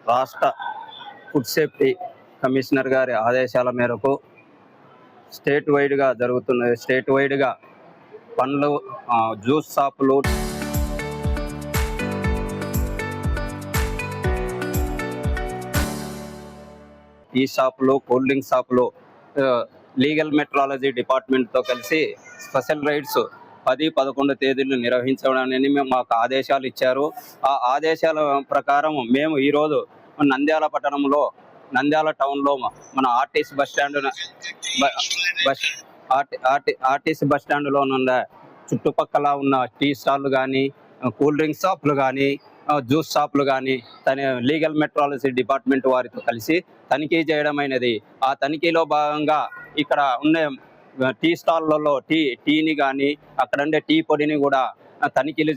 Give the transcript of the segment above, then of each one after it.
రాష్ట్ర food safety commissioner గారి ఆదేశాల మేరకు స్టేట్ వైడ్గా పండ్లు, జ్యూస్ షాపులు, టీ షాపులు, కూల్ డ్రింక్ షాపులు లీగల్ మెట్రాలజీ డిపార్ట్మెంట్తో కలిసి స్పెషల్ రైడ్స్ 10, 11 తేదీలు నిర్వహించడానికి మాకు ఆదేశాలు ఇచ్చారు. ఆ ఆదేశాల ప్రకారం మేము ఈరోజు నంద్యాల టౌన్లో మన ఆర్టీసీ బస్ స్టాండ్లో ఉన్న చుట్టుపక్కల ఉన్న టీ స్టాల్లు కానీ, కూల్ డ్రింక్ షాపులు కానీ, జ్యూస్ షాపులు కానీ లీగల్ మెట్రాలజీ డిపార్ట్మెంట్ వారితో కలిసి తనిఖీ చేయడం అయినది. ఆ తనిఖీలో భాగంగా ఇక్కడ ఉన్న టీ స్టాల్లలో టీని కానీ, అక్కడ ఉండే టీ పొడిని కూడా తనిఖీలు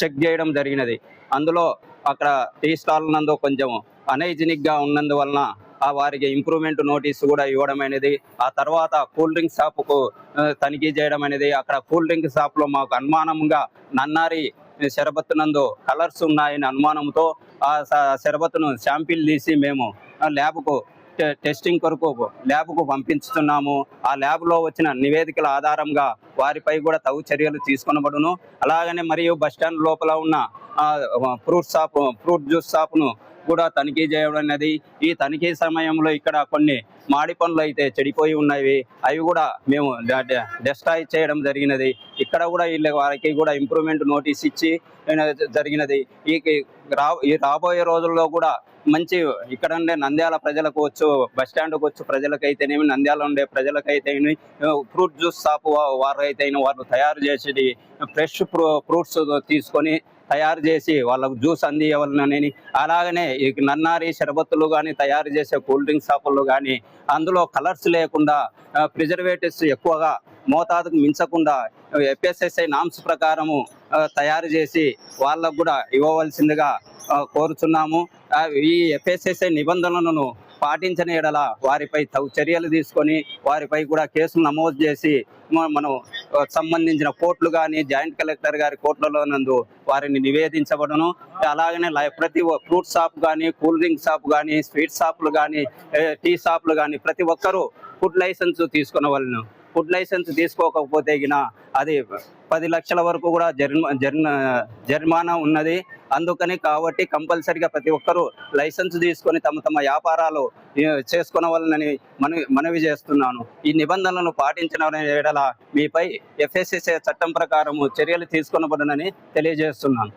చెక్ చేయడం జరిగినది. అందులో అక్కడ టీ స్టాల్ నందు కొంచెం అనైజినిక్గా ఉన్నందువలన వారికి ఇంప్రూవ్మెంట్ నోటీసు కూడా ఇవ్వడం అనేది. ఆ తర్వాత కూల్ డ్రింక్ షాపుకు తనిఖీ చేయడం అనేది. అక్కడ కూల్ డ్రింక్ షాప్లో మాకు అనుమానంగా నన్నారి షరబత్తు నందు కలర్స్ ఉన్నాయని అనుమానంతో ఆ షరబత్తును శాంపిల్ తీసి మేము టెస్టింగ్ కొరకు ల్యాబ్కు పంపించుతున్నాము. ఆ ల్యాబ్లో వచ్చిన నివేదికల ఆధారంగా వారిపై కూడా తగు చర్యలు తీసుకొనబడును. అలాగనే మరియు బస్టాండ్ లోపల ఉన్న ఫ్రూట్ జ్యూస్ షాపును కూడా తనిఖీ చేయడం అనేది. ఈ తనిఖీ సమయంలో ఇక్కడ కొన్ని మాడి పండ్లు అయితే చెడిపోయి ఉన్నవి, అవి కూడా మేము డెస్ట్రాయ్ చేయడం జరిగినది. ఇక్కడ కూడా వారికి కూడా ఇంప్రూవ్మెంట్ నోటీస్ ఇచ్చి జరిగినది. ఈ రాబోయే రోజుల్లో కూడా మంచి ఇక్కడ ఉండే నంద్యాల ప్రజలకు బస్టాండ్కి ప్రజలకైతేనేమి, నంద్యాల ఉండే ప్రజలకైతేనేమి, ఫ్రూట్ జ్యూస్ షాపు వారైతేనే వాళ్ళు తయారు చేసేది ఫ్రెష్ ఫ్రూట్స్ తీసుకొని తయారు చేసి వాళ్ళకు జ్యూస్ అందివ్వాలని, అలాగనే ఈ నన్నారి షరబత్తులు కానీ, తయారు చేసే కూల్ డ్రింక్ షాపుల్లో కానీ అందులో కలర్స్ లేకుండా, ప్రిజర్వేటివ్స్ ఎక్కువగా మోతాదుకు మించకుండా FSSAI నామ్స్ ప్రకారము తయారు చేసి వాళ్ళకు కూడా ఇవ్వవలసిందిగా కోరుచున్నాము. ఈ FSSAI నిబంధనలను పాటించని ఎడల వారిపై తగు చర్యలు తీసుకొని వారిపై కూడా కేసులు నమోదు చేసి మనం సంబంధించిన కోర్టులు కానీ, జాయింట్ కలెక్టర్ గారి కోర్టులలో నందు వారిని నివేదించబడను. అలాగనే ప్రతి ఫ్రూట్ షాప్ కానీ, కూల్ డ్రింక్ షాప్ కానీ, స్వీట్ షాపులు కానీ, టీ షాపులు కానీ ప్రతి ఒక్కరూ ఫుడ్ లైసెన్స్ తీసుకునవలను. ఫుడ్ లైసెన్స్ తీసుకోకపోతే అది 10 లక్షల వరకు కూడా జరిమానా ఉన్నది. అందుకని కాబట్టి కంపల్సరిగా ప్రతి ఒక్కరూ లైసెన్స్ తీసుకొని తమ వ్యాపారాలు చేసుకునవాలని మనవి చేస్తున్నాను. ఈ నిబంధనలను పాటించిన ఎడల మీపై FSSAI చట్టం ప్రకారము చర్యలు తీసుకొనబడునని తెలియజేస్తున్నాను.